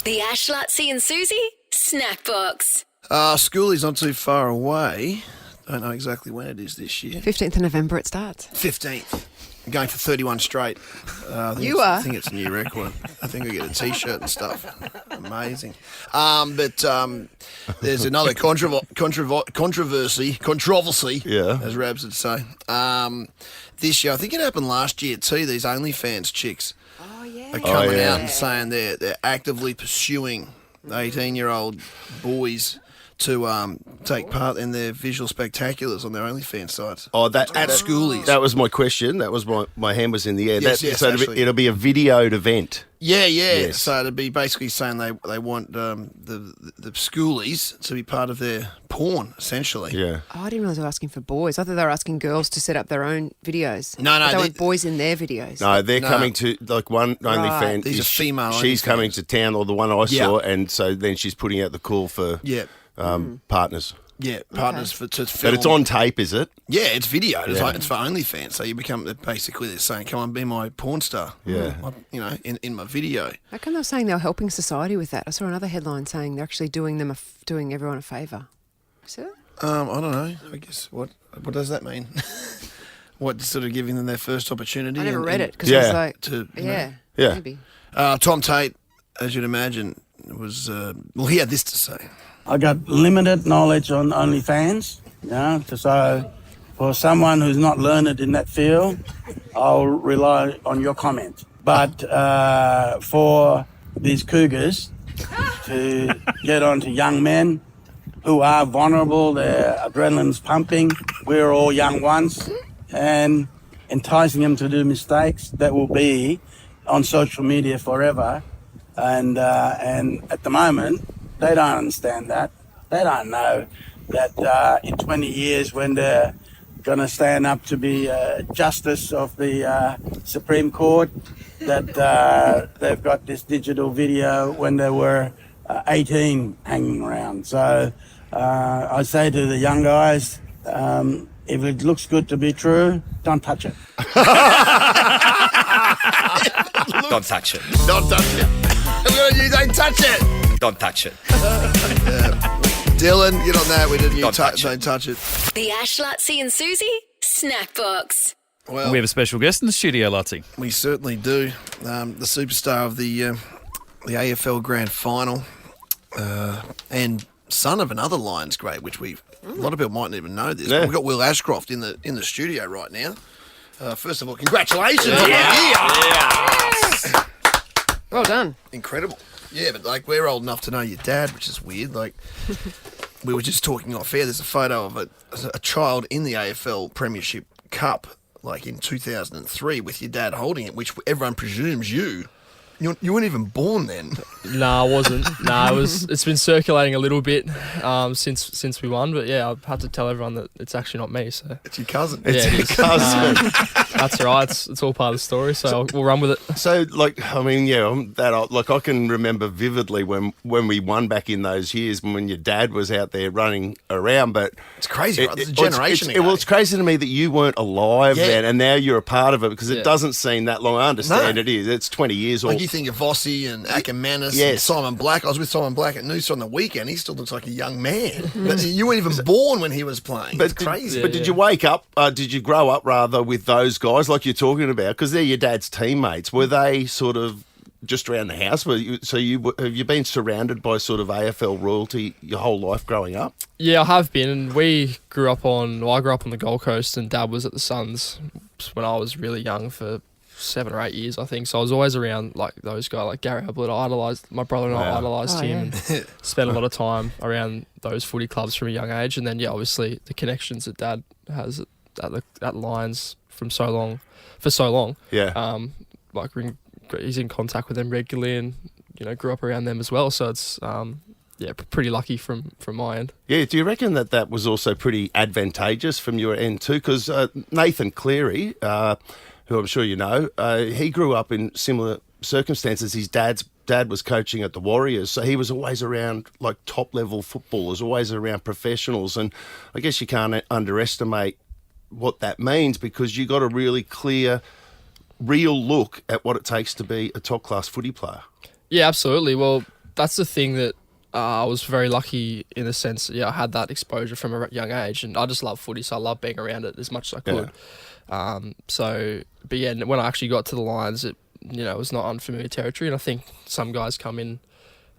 The Ash, Lutzi and Susie Snackbox. Schoolie's not too far away. Don't know exactly when it is this year. 15th of November it starts. 15th. I'm going for 31 straight. I think it's a new record. I think I get a T-shirt and stuff. Amazing. But there's another controversy, as Rabs would say. This year, I think it happened last year too, these OnlyFans chicks are coming out and saying they're actively pursuing 18-year-old boys to take part in their visual spectaculars on their OnlyFans sites. Oh, at schoolies. That was my question. That was my hand was in the air. Yes, so it'll be a videoed event. Yeah. Yes. So it'd be basically saying they want the schoolies to be part of their porn, essentially. Yeah. Oh, I didn't realise they were asking for boys. I thought they were asking girls to set up their own videos. No. They want boys in their videos. No, they're coming to, like, one OnlyFans. These are female She's OnlyFans. coming to town, or the one I saw, and so then she's putting out the call for partners. Yeah, partners to film. But it's on tape, is it? Yeah, it's video. It's for OnlyFans. So you become, basically they're saying, come on, be my porn star. Yeah. In my video. How come they were saying they were helping society with that? I saw another headline saying they're actually doing everyone a favour. See that? I don't know. I guess, what does that mean? What, sort of giving them their first opportunity? I never read it because I was like, maybe. Tom Tate, as you'd imagine, was, he had this to say. I got limited knowledge on OnlyFans, so for someone who's not learned in that field, I'll rely on your comment. But for these cougars to get onto young men who are vulnerable, their adrenaline's pumping, we're all young ones, and enticing them to do mistakes that will be on social media forever. And at the moment, they don't understand that. They don't know that in 20 years when they're going to stand up to be justice of the Supreme Court, that they've got this digital video when they were 18 hanging around. So I say to the young guys, if it looks good to be true, don't touch it. Don't touch it. Don't touch it. You don't touch it. Don't touch it. Dylan, get on that. We didn't. Don't touch it. Don't touch it. The Ash, Lutzi and Susie Snackbox. Well, We have a special guest in the studio, Lutzi. we certainly do. The superstar of the AFL Grand Final, and son of another Lions great, which a lot of people mightn't even know this. Yeah. But we've got Will Ashcroft in the studio right now. First of all, congratulations on the year. Well done. Incredible. Yeah, but we're old enough to know your dad, which is weird. We were just talking off air. There's a photo of a child in the AFL Premiership Cup, in 2003, with your dad holding it, which everyone presumes you weren't even born then. No, I wasn't. It's been circulating a little bit since we won, but yeah, I've had to tell everyone that it's actually not me. So It's your cousin. It's Yeah, your it is. cousin. that's all right. It's all part of the story. So we'll run with it. So, I can remember vividly when we won back in those years when your dad was out there running around. But It's crazy, right? It's a generation ago. It's crazy to me that you weren't alive Yeah. then, and now you're a part of it because Yeah. it doesn't seem that long. I understand No. it is. It's 20 years old. You think of Vossi and Ackermanis and Yes. Simon Black. I was with Simon Black at Noosa on the weekend. He still looks like a young man. But you weren't even born when he was playing. It's crazy. But did you wake up, did you grow up rather with those guys like you're talking about? Because they're your dad's teammates. Were they sort of just around the house? Have you been surrounded by sort of AFL royalty your whole life growing up? Yeah, I have been. And I grew up on the Gold Coast, and Dad was at the Suns when I was really young for 7 or 8 years, I think. So I was always around those guys, like Gary Ablett. My brother and I idolised him and spent a lot of time around those footy clubs from a young age. And then, obviously the connections that Dad has at Lions for so long. Yeah. He's in contact with them regularly, and grew up around them as well. So it's pretty lucky from my end. Yeah, do you reckon that was also pretty advantageous from your end too? Because Nathan Cleary, who I'm sure you know, he grew up in similar circumstances. His dad was coaching at the Warriors, so he was always around top-level footballers, always around professionals, and I guess you can't underestimate what that means because you got a really clear, real look at what it takes to be a top-class footy player. Yeah, absolutely. Well, that's the thing that I was very lucky in the sense that, I had that exposure from a young age, and I just love footy, so I love being around it as much as I could. But yeah, when I actually got to the Lions, it was not unfamiliar territory, and I think some guys come in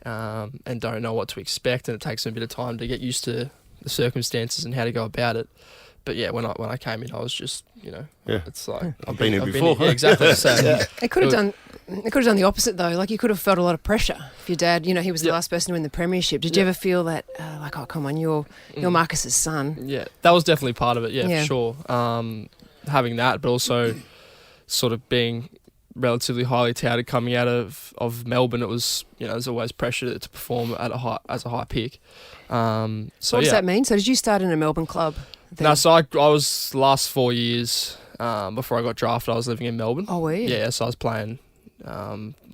and don't know what to expect, and it takes them a bit of time to get used to the circumstances and how to go about it. But yeah, when I came in, I was just, it's like I've been here before. Yeah, exactly. So They could have done the opposite though. Like you could have felt a lot of pressure. If your dad, he was the last person to win the premiership. Did you ever feel that, like, oh come on, you're Marcus's son? Yeah, that was definitely part of it. Yeah, for sure. Having that, but also sort of being relatively highly touted coming out of Melbourne, it was there's always pressure to perform at as a high pick. So what does that mean? So did you start in a Melbourne club? No, so I was the last 4 years before I got drafted. I was living in Melbourne. Oh, were you? Yeah, so I was playing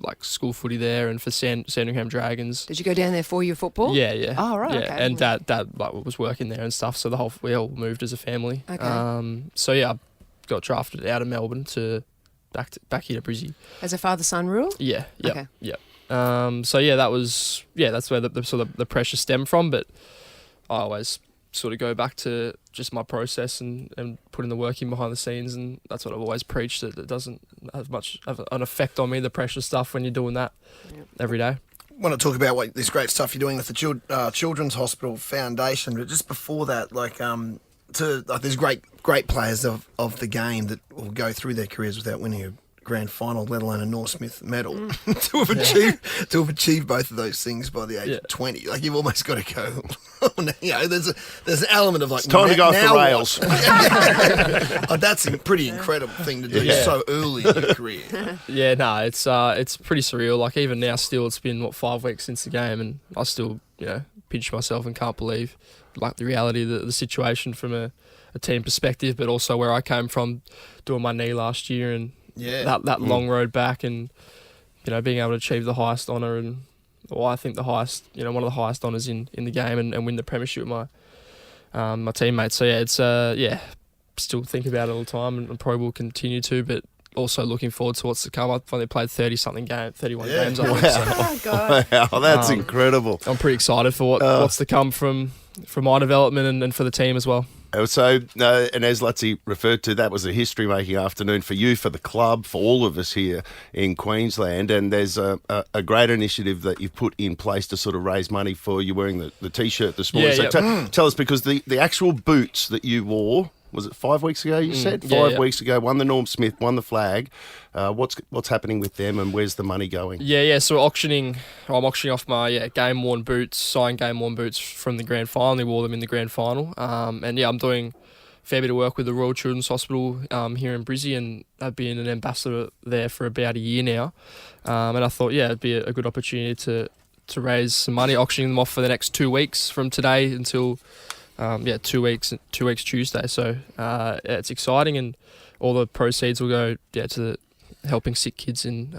like school footy there and for Sandringham Dragons. Did you go down there for your football? Yeah. Oh, right. Yeah, Okay. and Dad like was working there and stuff. So we all moved as a family. Okay. So yeah, I got drafted out of Melbourne to back here to Brizzy. As a father-son rule? Yeah. Yep, Okay. Yep. So yeah, that's where the sort of the pressure stemmed from. But I always sort of go back to just my process and putting the work in behind the scenes, and that's what I've always preached, that it doesn't have much of an effect on me, the pressure stuff, when you're doing that every day. I want to talk about this great stuff you're doing with the Children's Hospital Foundation, but just before that, there's great players of the game that will go through their careers without winning a grand final, let alone a Norm Smith medal, to have achieved both of those things by the age of 20. Like, you've almost got to go. There's an element of like, it's time to go off the rails. That's a pretty incredible thing to do so early in your career. Yeah, no, it's pretty surreal. Like, even now, still, it's been 5 weeks since the game, and I still pinch myself and can't believe like the reality of the situation from a team perspective, but also where I came from, doing my knee last year, and that long road back, and being able to achieve the highest honour, and I think the highest, one of the highest honours in the game, and win the premiership with my teammates. So it's still think about it all the time, and probably will continue to, but also looking forward to what's to come. I've only played 31 games. I think, so. Oh, God. Wow, that's incredible. I'm pretty excited for what's to come from my development and for the team as well. So, and as Lutzy referred to, that was a history-making afternoon for you, for the club, for all of us here in Queensland. And there's a great initiative that you've put in place to sort of raise money for. You're wearing the T-shirt this morning. Tell us, because the actual boots that you wore, was it 5 weeks ago, you said? 5 weeks ago, won the Norm Smith, won the flag. What's happening with them, and where's the money going? Yeah, so I'm auctioning off my game-worn boots, signed game-worn boots from the grand final. We wore them in the grand final. And I'm doing a fair bit of work with the Royal Children's Hospital here in Brizzy, and I've been an ambassador there for about a year now. And I thought, it'd be a good opportunity to raise some money, auctioning them off for the next 2 weeks from today until... 2 weeks Tuesday. So it's exciting, and all the proceeds will go to helping sick kids in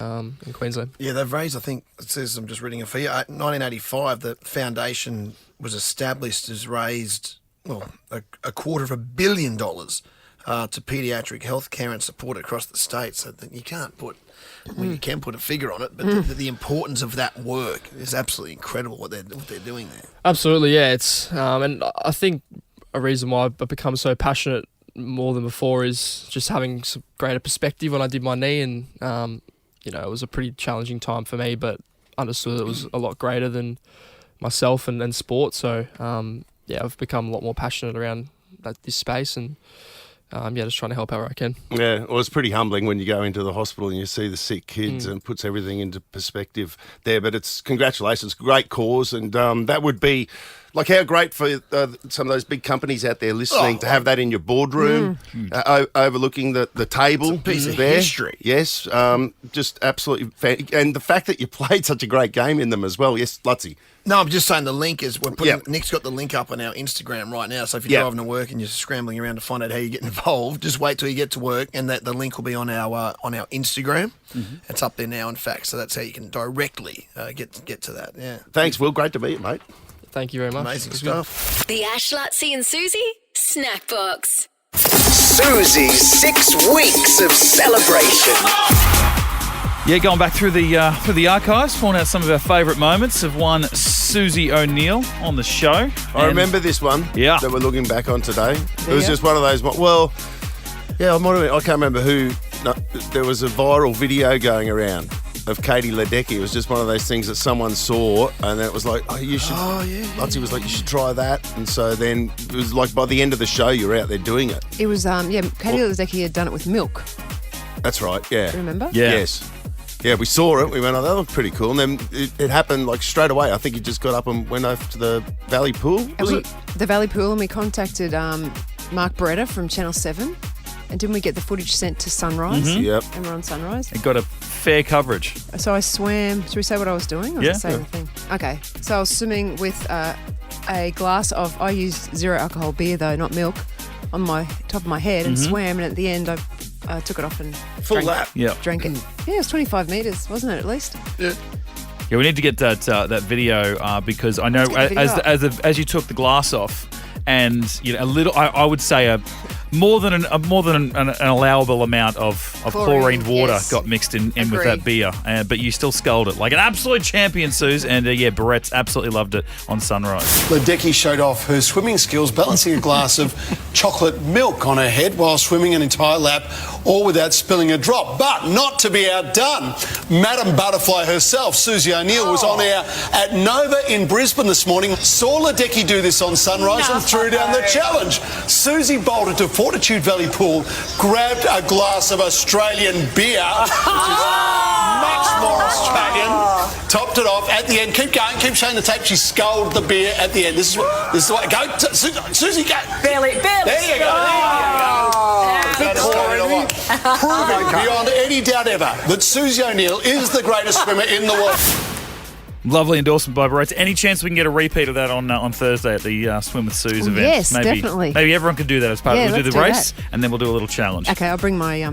Queensland. Yeah, they've raised, I think it says, I'm just reading it for you, 1985 the foundation was established, has raised a $250 million to paediatric healthcare and support across the state. So that you can't put, you can put a figure on it, but the importance of that work is absolutely incredible, what they're doing there. Absolutely, yeah. It's and I think a reason why I've become so passionate more than before is just having some greater perspective when I did my knee, and it was a pretty challenging time for me, but understood it was a lot greater than myself and sport. So I've become a lot more passionate around this space, and just trying to help however I can. Yeah, well, it's pretty humbling when you go into the hospital and you see the sick kids, and puts everything into perspective there. But it's congratulations, great cause, and that would be like how great for some of those big companies out there listening to have that in your boardroom, overlooking the table. It's a piece of there. history. Yes, just absolutely, and the fact that you played such a great game in them as well. Yes, Lutzy. No, I'm just saying the link is, Nick's got the link up on our Instagram right now, so if you're driving to work and you're scrambling around to find out how you get involved, just wait till you get to work, and the link will be on our Instagram. It's up there now, in fact, so that's how you can directly get to that. Yeah. Thanks, Will. Great to meet you, mate. Thank you very much. Amazing stuff. The Ash, Lutzy and Susie Snackbox. Susie's 6 weeks of celebration. Yeah, going back through the archives, pulling out some of our favourite moments of one Susie O'Neill on the show. I remember this one that we're looking back on today. It was just one of those, I can't remember who. No, there was a viral video going around of Katie Ledecky. It was just one of those things that someone saw, and then it was like, you should. Lottie was like, you should try that. And so then it was like by the end of the show, you're out there doing it. It was, Katie Ledecky had done it with milk. That's right, yeah. Remember? Yeah. Yes. Yeah, we saw it. We went, that looked pretty cool. And then it happened like straight away. I think you just got up and went over to the Valley Pool, was it? The Valley Pool, and we contacted Mark Beretta from Channel 7. And didn't we get the footage sent to Sunrise? Mm-hmm. Yep. And we're on Sunrise. It got a fair coverage. So I swam. Should we say what I was doing? Or is it the same thing? Okay. So I was swimming with a glass of, I used zero alcohol beer though, not milk, on my top of my head and swam. And at the end, I took it off and Full lap. drank it. Yeah, it was 25 metres, wasn't it, at least? Yeah. Yeah, we need to get that video because I know as you took the glass off, and a little, I would say more than an allowable amount of chlorine water got mixed in with that beer, but you still sculled it like an absolute champion, Suze. And Barrett's absolutely loved it on Sunrise. Ledecky showed off her swimming skills, balancing a glass of chocolate milk on her head while swimming an entire lap, all without spilling a drop. But not to be outdone, Madam Butterfly herself, Susie O'Neill, was on air at Nova in Brisbane this morning. Saw Ledecky do this on Sunrise and threw down the challenge. Susie bolted to Fortitude Valley Pool, grabbed a glass of Australian beer, which is much more Australian, topped it off. At the end, keep going, keep showing the tape. She sculled the beer at the end. This is what. Go, Susie, go. Barely. There you go. Proving beyond any doubt ever that Susie O'Neill is the greatest swimmer in the world. Lovely endorsement by Barrett's. Any chance we can get a repeat of that on Thursday at the Swim with Suze event? Yes, definitely. Maybe everyone can do that as part of it. We'll do the race, and then we'll do a little challenge. Okay, I'll bring my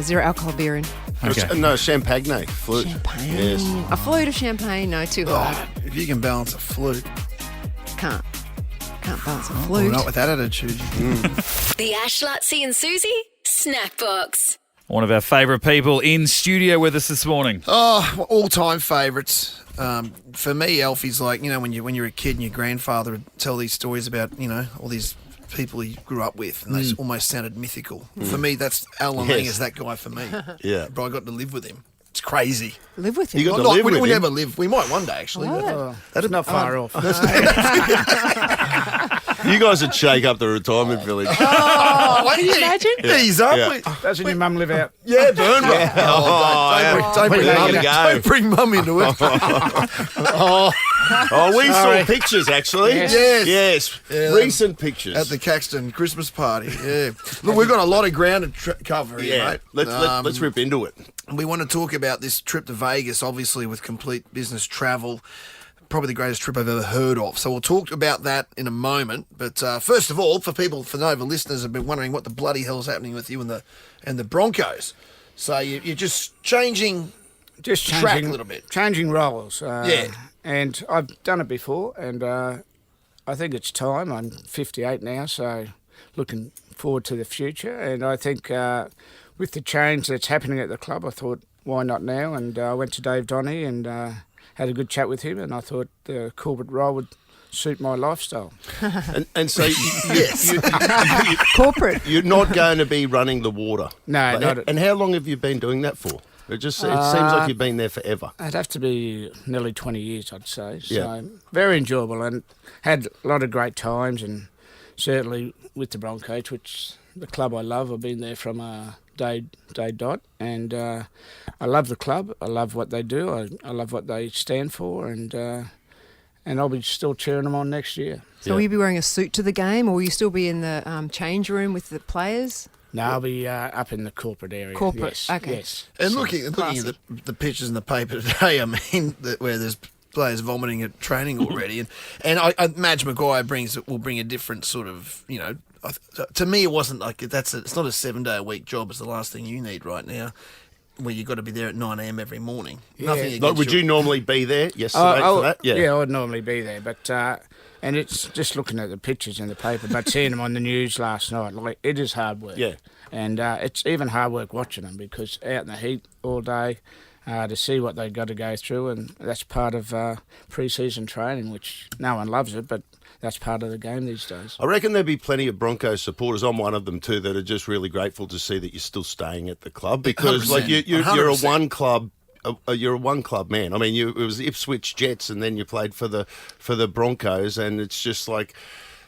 zero alcohol beer in. Okay. No, champagne flute. Champagne. Yes. A flute of champagne, no, too hard. If you can balance a flute. Can't balance a Well, flute. not with that attitude. The Ash, Lutzi and Susie Snackbox. One of our favourite people in studio with us this morning. Oh, all-time favourites. For me, Alfie's like, when you're a kid and your grandfather would tell these stories about, all these people he grew up with, and they almost sounded mythical. For me, that's Al Laming is that guy for me. Yeah. But I got to live with him. It's crazy. Live with him. You got to live with him? We never live. We might one day, actually. That's not far off. You guys would shake up the retirement village. Oh, Can you imagine? He's up. Yeah. Doesn't your mum live out? Yeah, Burnborough. Don't bring mum into it. We saw pictures, actually. Yes. Yeah, Recent pictures. At the Caxton Christmas party, yeah. Look, we've got a lot of ground to cover here, mate. Let's rip into it. We want to talk about this trip to Vegas, obviously, with complete business travel. Probably the greatest trip I've ever heard of. So we'll talk about that in a moment. But first of all, for Nova listeners have been wondering what the bloody hell's happening with you and the Broncos. So you're just changing track a little bit. Changing roles. Yeah. And I've done it before, and I think it's time. I'm 58 now, so looking forward to the future. And I think with the change that's happening at the club, I thought, why not now? And I went to Dave Donny and had a good chat with him, and I thought the corporate role would suit my lifestyle. And so Corporate. you're not going to be running the water. No, not And how long have you been doing that for? It seems like you've been there forever. It'd have to be nearly 20 years, I'd say. So Yeah. very enjoyable, and had a lot of great times, and certainly with the Broncos, which the club I love. I've been there from day dot, and I love the club. I love what they do. I love what they stand for, and I'll be still cheering them on next year. So will you be wearing a suit to the game, or will you still be in the change room with the players? No, I'll be up in the corporate area. Corporate, yes, okay. Yes. And looking at the pictures in the paper today, I mean, where there's players vomiting at training already, and Madge Maguire will bring a different sort of, to me it wasn't like it's not a 7-day-a-week job. It's the last thing you need right now. where you got to be there at 9 a.m. every morning. Yeah. Nothing against Like, would you normally be there yesterday for that? Yeah, I'd normally be there, but and it's just looking at the pictures in the paper, but seeing them on the news last night, like it is hard work. Yeah. And it's even hard work watching them because out in the heat all day to see what they've got to go through, and that's part of pre-season training, which no one loves it, but that's part of the game these days. I reckon there'd be plenty of Broncos supporters. I'm one of them too that are just really grateful to see that you're still staying at the club because, 100%, like, you're a 100%. one club. You're a one club man. I mean, it was Ipswich Jets, and then you played for the Broncos, and it's just like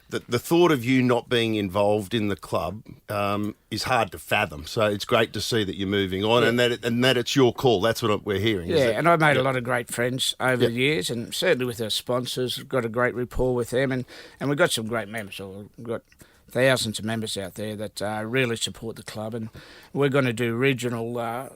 the thought of you not being involved in the club is hard to fathom. So it's great to see that you're moving on, and that it's your call. That's what we're hearing. Yeah, and I've made a lot of great friends over the years, and certainly with our sponsors, we've got a great rapport with them, and we've got some great members. We've got thousands of members out there that really support the club, and we're going to do regional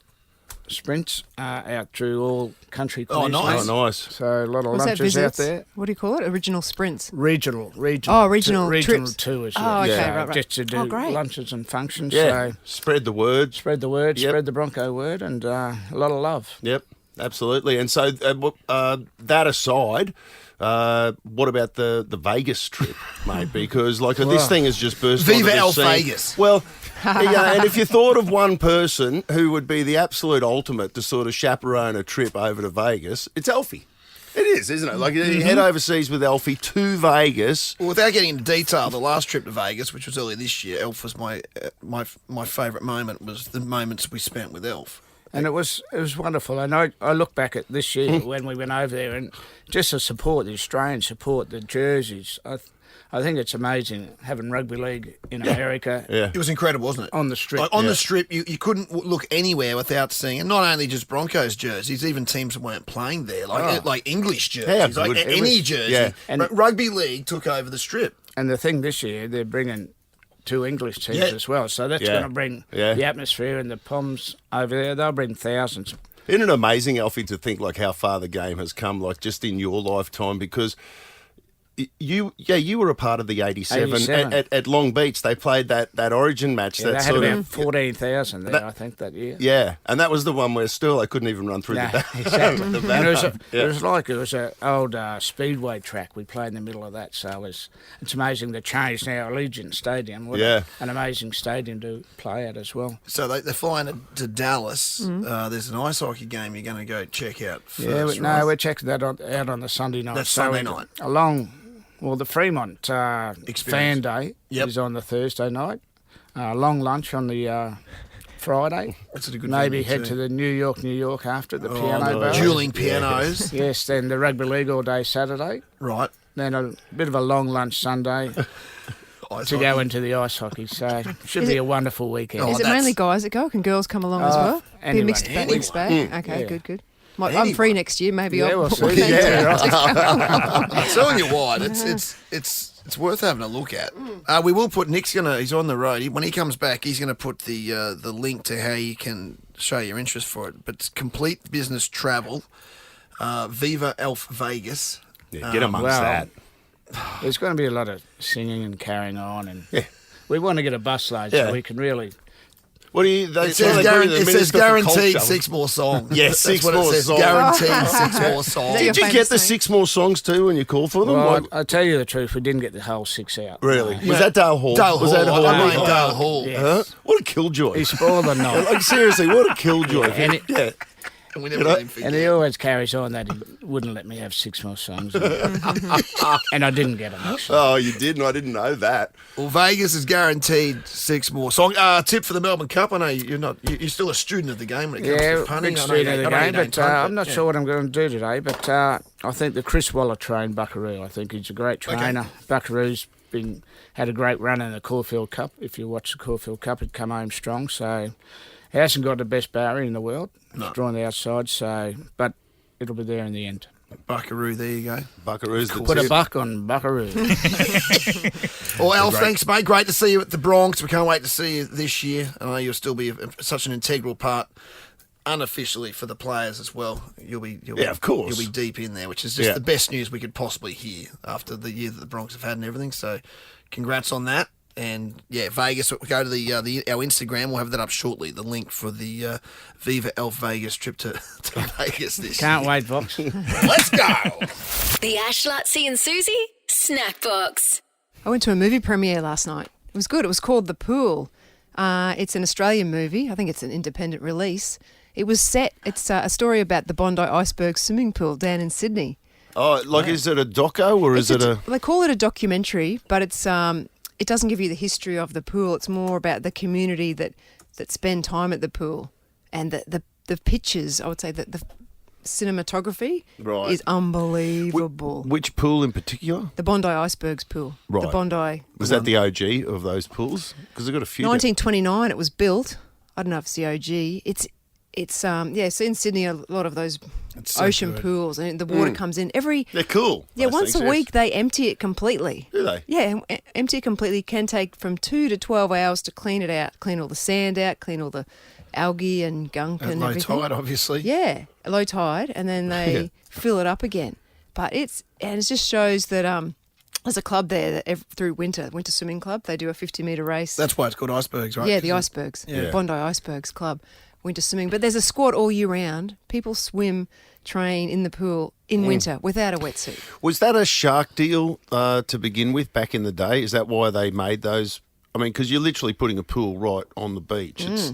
sprints out through all country. Oh, nice. Oh, nice. So a lot of What's that, lunches out visits? there. What do you call it? Original sprints. Regional regional regional trips. tours. Oh, okay, So right. just to do Oh, great. lunches and functions. Yeah. So Spread the word. spread the word, Yep. spread the Bronco word, and a lot of love. Yep, absolutely. And so that aside, what about the Vegas trip, mate? Because this thing has just burst onto Viva the El scene. Vegas. Well, yeah, and if you thought of one person who would be the absolute ultimate to sort of chaperone a trip over to Vegas, it's Alfie. It is, isn't it? Like, you head overseas with Alfie to Vegas. Well, without getting into detail, the last trip to Vegas, which was earlier this year, Elf was my favourite moment. Was the moments we spent with Elf. And it was wonderful. And I look back at this year when we went over there, and just the support, the Australian support, the jerseys. I think it's amazing having rugby league in America. Yeah. It was incredible, wasn't it? On the strip. Like, on the strip, you couldn't look anywhere without seeing, and not only just Broncos jerseys, even teams that weren't playing there, like English jerseys, Yeah, like good. any jersey. Yeah. And- Rugby league took over the strip. And the thing this year, they're bringing 2 English teams Yeah. as well. So that's Yeah. going to bring Yeah. the atmosphere and the Poms over there. They'll bring thousands. Isn't it amazing, Alfie, to think like how far the game has come, like just in your lifetime? Because you were a part of the 87. 87. At Long Beach. They played that Origin match. Yeah, that they had sort about of 14,000 there, I think, that year. Yeah, and that was the one where still I couldn't even run through No, the back. exactly. the And back. it was an old speedway track. We played in the middle of that, so it's amazing the change now. Allegiant Stadium, what an amazing stadium to play at as well. So they're flying to Dallas. There's an ice hockey game you're going to go check out first, right? We're checking that out on the Sunday night. That's Sunday night. The Fremont fan day is on the Thursday night. Long lunch on the Friday. That's a good Maybe venue head too. to the New York after the piano bar. Dueling pianos. Yes, then the rugby league all day Saturday. Right. Then a bit of a long lunch Sunday Ice to go hockey. into the ice hockey. So should be a wonderful weekend. Is it that's- mainly guys that go? Can girls come along as well? Be a anyone. mixed bag. Okay, Yeah. good. I'm free next year. Maybe I'll we'll put my see. name down. I'm telling you what, it's worth having a look at. We will put Nick's he's on the road. When he comes back, he's gonna put the link to how you can show your interest for it. But it's complete business travel. Viva Elf Vegas. Yeah, get amongst well, that. There's going to be a lot of singing and carrying on, and we want to get a busload Yeah. so we can really. What do you? It says guaranteed 6 more songs. Yeah, That's 6 what more it says. songs. Guaranteed 6 more songs. Is Did you Your get the famous 6 more songs too when you called for them? Well, Like, I tell you the truth, we didn't get the whole 6 out. really? Was that Dale Hall? Dale Was Hall. that I mean Dale Hall. Yeah. Huh? What a killjoy! He spoiled the night. Like seriously, what a killjoy! And it- yeah. And we never let him And forget. he always carries on that he wouldn't let me have 6 more songs. And I didn't get them, actually. Oh, you did, and I didn't know that. Well, Vegas is guaranteed 6 more songs. Tip for the Melbourne Cup. I know you're still a student of the game when it comes Yeah, to punting. big I know you student of the don't- I know you game, don't but punt, I'm not sure what I'm going to do today. But I think the Chris Waller trained Buckaroo. I think he's a great trainer. Buckaroo's had a great run in the Caulfield Cup. If you watch the Caulfield Cup, he'd come home strong. So he hasn't got the best barrier in the world. No. He's drawn the outside, but it'll be there in the end. Buckaroo, there you go. Buckaroo's the Put a tip. buck on Buckaroo. Well, Al, thanks, mate. Great to see you at the Bronx. We can't wait to see you this year. I know you'll still be such an integral part, unofficially, for the players as well. Of course. You'll be deep in there, which is just Yeah. the best news we could possibly hear after the year that the Bronx have had and everything. So, congrats on that. And yeah, Vegas. Go to our Instagram. We'll have that up shortly. The link for the Viva Elf Vegas trip to Vegas this Can't year. wait, Vox. Let's go. The Ash, Lutzi and Susie Snackbox. I went to a movie premiere last night. It was good. It was called The Pool. It's an Australian movie. I think it's an independent release. It was set. It's a story about the Bondi Iceberg swimming pool down in Sydney. Oh, like is it a doco or is it a? They call it a documentary, but it's it doesn't give you the history of the pool. It's more about the community that spend time at the pool, and the pictures. I would say that the cinematography is unbelievable. Which pool in particular? The Bondi Icebergs pool. Right. The Bondi. Was that the OG of those pools? Because they've got a few. 1929 it was built. I don't know if it's the OG. It's so in Sydney a lot of those ocean pools, and the water comes in They're cool. Yeah, once a week they empty it completely. Do they? Yeah, empty it completely can take from 2 to 12 hours to clean it out, clean all the sand out, clean all the algae and gunk and low everything. tide, obviously. Yeah, low tide, and then they fill it up again. But it just shows that there's a club there that through winter swimming club, they do a 50-metre race. That's why it's called Icebergs, right? Yeah, the Icebergs, Yeah. the Bondi Icebergs Club, winter swimming. But there's a squad all year round. People swim, train in the pool in winter without a wetsuit. Was that a shark deal to begin with back in the day? Is that why they made those? I mean, because you're literally putting a pool right on the beach. It's,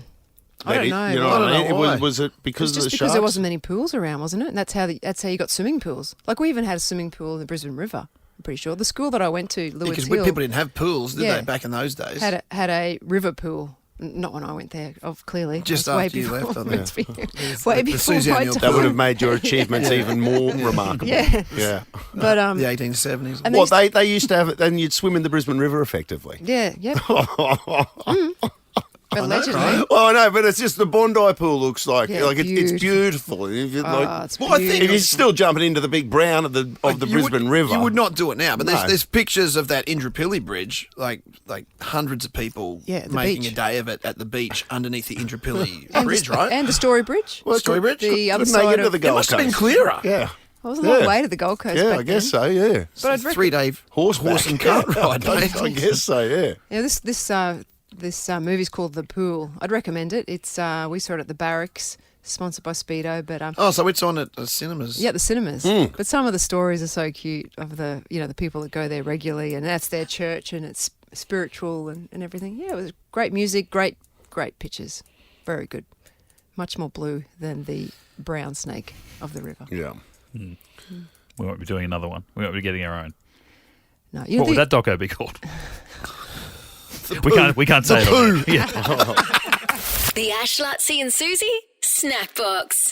I don't know. You know I what I don't mean? know why. Was it because of the Just sharks? because there wasn't many pools around, wasn't it? And that's how you got swimming pools. Like we even had a swimming pool in the Brisbane River. I'm pretty sure the school that I went to, Lewis Because Hill, people didn't have pools, did Yeah. they, back in those days? had a river pool. Not when I went there, clearly. Just It was after you left, I think. way the before Susie my O'Neill time. That would have made your achievements even more remarkable. Yeah. Yeah. But the 1870s. and Well, they- they used to have it, then you'd swim in the Brisbane River effectively. yeah, yep. Allegedly. right? Oh no, but it's just the Bondi pool looks like Yeah, it's beautiful. If you, it's Well, I think if you're still jumping into the big brown of the Brisbane River, You would not do it now, but No. there's pictures of that Indooroopilly Bridge, like hundreds of people Yeah, the making beach. a day of it at the beach underneath the Indooroopilly And Bridge, the, right? And the Story Bridge. Well, Story Bridge? The other couldn't they side get to of the It Gold must have been Coast? clearer. Yeah, I was a long Yeah. way to the Gold Coast. yeah, back I guess then. so. Yeah, But I'd It's a 3-day horse and cart ride, mate. I guess so. Yeah. Yeah, this movie's called The Pool. I'd recommend it. It's we saw it at the Barracks, sponsored by Speedo, but Oh, so it's on at the cinemas. yeah, the cinemas. Hmm. But some of the stories are so cute of the people that go there regularly, and that's their church, and it's spiritual and everything. Yeah, it was great music, great pictures, very good. Much more blue than the brown snake of the river. Yeah. We won't be doing another one. We won't be getting our own. No, What would that doco be called? We can't say it. On there. Yeah. The Ash, Lutzi and Susie Snackbox.